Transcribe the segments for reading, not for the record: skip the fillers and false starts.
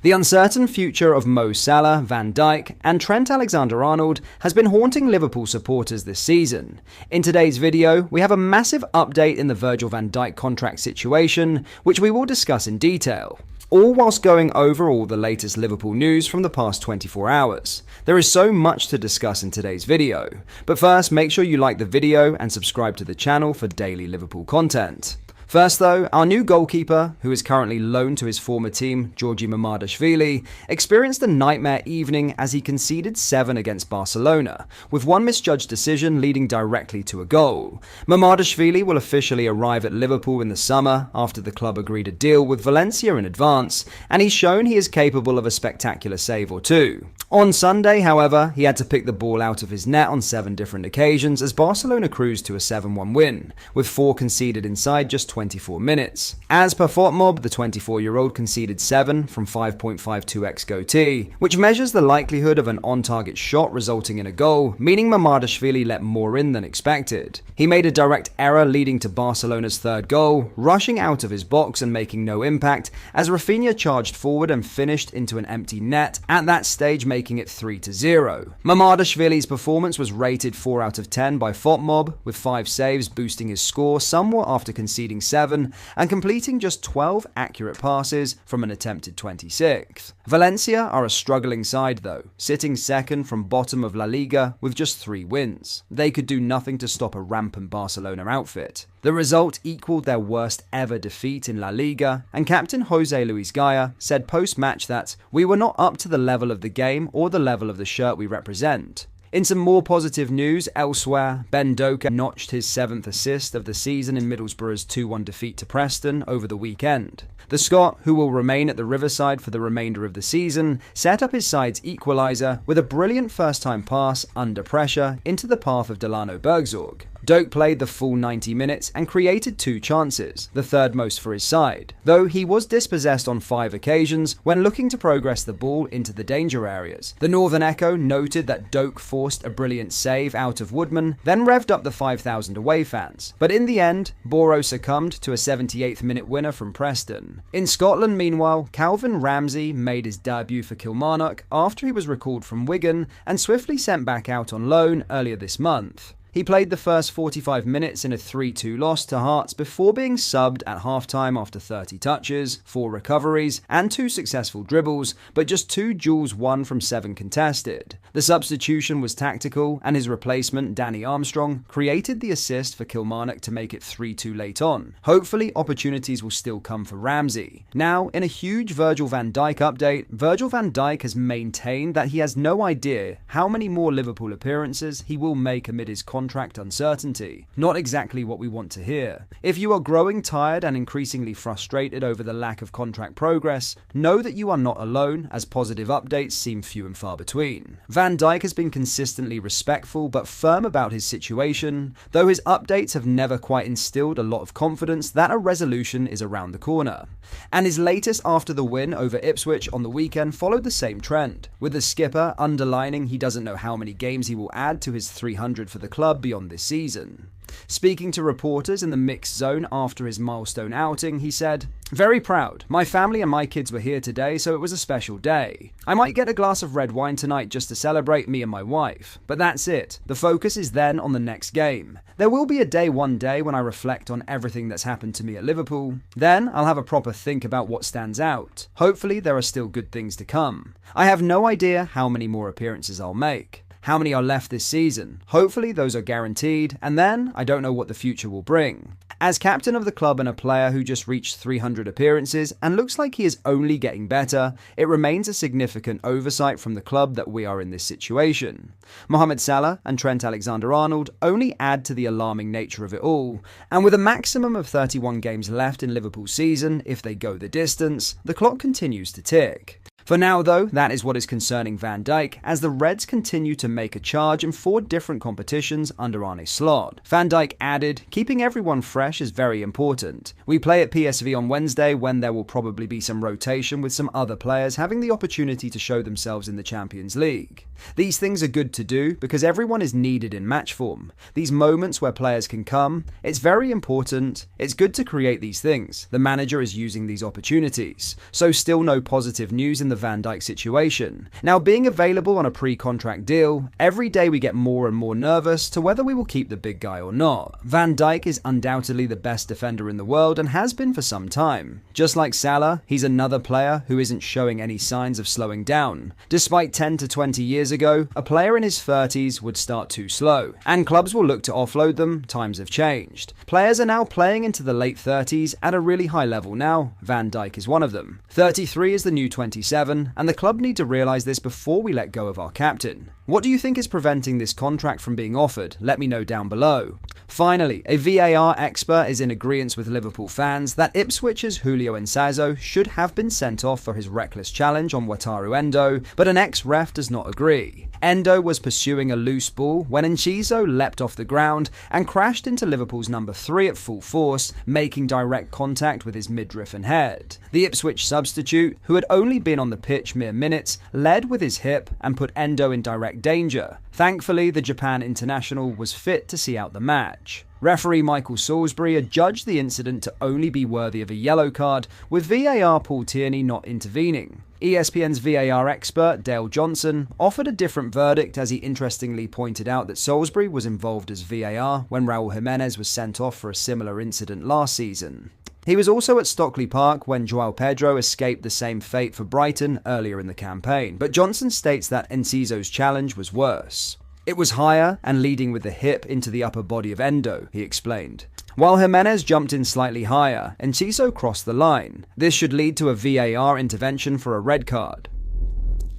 The uncertain future of Mo Salah, Van Dijk, and Trent Alexander-Arnold has been haunting Liverpool supporters this season. In today's video, we have a massive update in the Virgil van Dijk contract situation, which we will discuss in detail. All whilst going over all the latest Liverpool news from the past 24 hours. There is so much to discuss in today's video, but first make sure you like the video and subscribe to the channel for daily Liverpool content. First though, our new goalkeeper, who is currently loaned to his former team, Mohamed, experienced a nightmare evening as he conceded 7 against Barcelona, with one misjudged decision leading directly to a goal. Mohamed will officially arrive at Liverpool in the summer after the club agreed a deal with Valencia in advance, and he's shown he is capable of a spectacular save or two. On Sunday, however, he had to pick the ball out of his net on 7 different occasions as Barcelona cruised to a 7-1 win, with 4 conceded inside just 24 minutes. As per FotMob, the 24-year-old conceded 7 from 5.52 xGoT, which measures the likelihood of an on-target shot resulting in a goal, meaning Mohamed let more in than expected. He made a direct error leading to Barcelona's third goal, rushing out of his box and making no impact as Rafinha charged forward and finished into an empty net, at that stage making it 3-0. Mohamed's performance was rated 4 out of 10 by FotMob, with 5 saves boosting his score somewhat after conceding 7 and completing just 12 accurate passes from an attempted 26. Valencia are a struggling side though, sitting second from bottom of La Liga with just 3 wins. They could do nothing to stop a rampant Barcelona outfit. The result equaled their worst ever defeat in La Liga, and captain Jose Luis Gaya said post-match that "We were not up to the level of the game or the level of the shirt we represent." In some more positive news, elsewhere, Ben Doka notched his 7th assist of the season in Middlesbrough's 2-1 defeat to Preston over the weekend. The Scot, who will remain at the Riverside for the remainder of the season, set up his side's equaliser with a brilliant first-time pass under pressure into the path of Delano Bergzorg. Doak played the full 90 minutes and created 2 chances, the third most for his side, though he was dispossessed on 5 occasions when looking to progress the ball into the danger areas. The Northern Echo noted that Doak forced a brilliant save out of Woodman, then revved up the 5,000 away fans, but in the end, Boro succumbed to a 78th minute winner from Preston. In Scotland, meanwhile, Calvin Ramsey made his debut for Kilmarnock after he was recalled from Wigan and swiftly sent back out on loan earlier this month. He played the first 45 minutes in a 3-2 loss to Hearts before being subbed at halftime after 30 touches, 4 recoveries, and 2 successful dribbles, but just 2 duels won from 7 contested. The substitution was tactical, and his replacement, Danny Armstrong, created the assist for Kilmarnock to make it 3-2 late on. Hopefully, opportunities will still come for Ramsey. Now, in a huge Virgil van Dijk update, Virgil van Dijk has maintained that he has no idea how many more Liverpool appearances he will make amid his contract uncertainty. Not exactly what we want to hear. If you are growing tired and increasingly frustrated over the lack of contract progress, know that you are not alone, as positive updates seem few and far between. Van Dijk has been consistently respectful but firm about his situation, though his updates have never quite instilled a lot of confidence that a resolution is around the corner. And his latest after the win over Ipswich on the weekend followed the same trend, with the skipper underlining he doesn't know how many games he will add to his 300 for the club beyond this season. Speaking to reporters in the mixed zone after his milestone outing, he said, "Very proud. My family and my kids were here today, so it was a special day. I might get a glass of red wine tonight just to celebrate me and my wife. But that's it. The focus is then on the next game. There will be a day one day when I reflect on everything that's happened to me at Liverpool. Then I'll have a proper think about what stands out. Hopefully there are still good things to come. I have no idea how many more appearances I'll make. How many are left this season? Hopefully those are guaranteed, and then I don't know what the future will bring." As captain of the club and a player who just reached 300 appearances and looks like he is only getting better, it remains a significant oversight from the club that we are in this situation. Mohamed Salah and Trent Alexander-Arnold only add to the alarming nature of it all, and with a maximum of 31 games left in Liverpool's season, if they go the distance, the clock continues to tick. For now though, that is what is concerning Van Dijk, as the Reds continue to make a charge in 4 different competitions under Arne Slot. Van Dijk added, "Keeping everyone fresh is very important. We play at PSV on Wednesday when there will probably be some rotation with some other players having the opportunity to show themselves in the Champions League. These things are good to do because everyone is needed in match form. These moments where players can come, it's very important. It's good to create these things. The manager is using these opportunities. So still no positive news in the the Van Dijk situation. Now, being available on a pre-contract deal, every day we get more and more nervous to whether we will keep the big guy or not. Van Dijk is undoubtedly the best defender in the world and has been for some time. Just like Salah, he's another player who isn't showing any signs of slowing down. Despite 10 to 20 years ago, a player in his 30s would start too slow, and clubs will look to offload them. Times have changed. Players are now playing into the late 30s at a really high level now. Van Dijk is one of them. 33 is the new 27, and the club need to realise this before we let go of our captain. What do you think is preventing this contract from being offered? Let me know down below. Finally, a VAR expert is in agreement with Liverpool fans that Ipswich's Julio Enciso should have been sent off for his reckless challenge on Wataru Endo, but an ex-ref does not agree. Endo was pursuing a loose ball when Enciso leapt off the ground and crashed into Liverpool's number 3 at full force, making direct contact with his midriff and head. The Ipswich substitute, who had only been on the pitch mere minutes, led with his hip and put Endo in direct danger. Thankfully, the Japan international was fit to see out the match. Referee Michael Salisbury adjudged the incident to only be worthy of a yellow card, with VAR Paul Tierney not intervening. ESPN's VAR expert, Dale Johnson, offered a different verdict as he interestingly pointed out that Salisbury was involved as VAR when Raul Jimenez was sent off for a similar incident last season. He was also at Stockley Park when João Pedro escaped the same fate for Brighton earlier in the campaign, but Johnson states that Enciso's challenge was worse. It was higher and leading with the hip into the upper body of Endo, he explained. While Jimenez jumped in slightly higher, Enciso crossed the line. This should lead to a VAR intervention for a red card.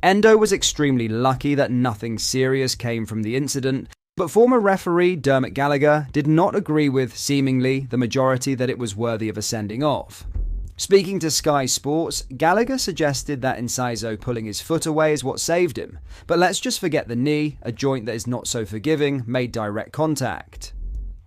Endo was extremely lucky that nothing serious came from the incident, but former referee Dermot Gallagher did not agree with, seemingly, the majority that it was worthy of a sending off. Speaking to Sky Sports, Gallagher suggested that Enciso pulling his foot away is what saved him, but let's just forget the knee, a joint that is not so forgiving, made direct contact.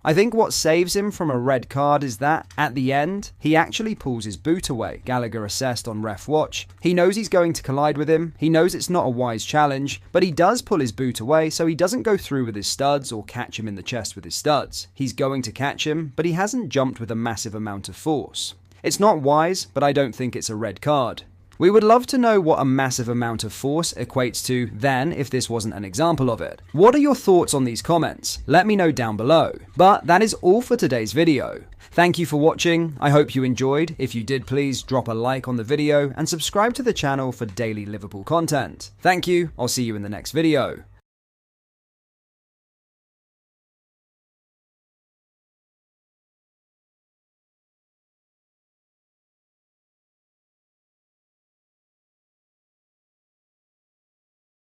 I think what saves him from a red card is that, at the end, he actually pulls his boot away, Gallagher assessed on Ref Watch. He knows he's going to collide with him, he knows it's not a wise challenge, but he does pull his boot away so he doesn't go through with his studs or catch him in the chest with his studs. He's going to catch him, but he hasn't jumped with a massive amount of force. It's not wise, but I don't think it's a red card. We would love to know what a massive amount of force equates to then if this wasn't an example of it. What are your thoughts on these comments? Let me know down below. But that is all for today's video. Thank you for watching. I hope you enjoyed. If you did, please drop a like on the video and subscribe to the channel for daily Liverpool content. Thank you. I'll see you in the next video.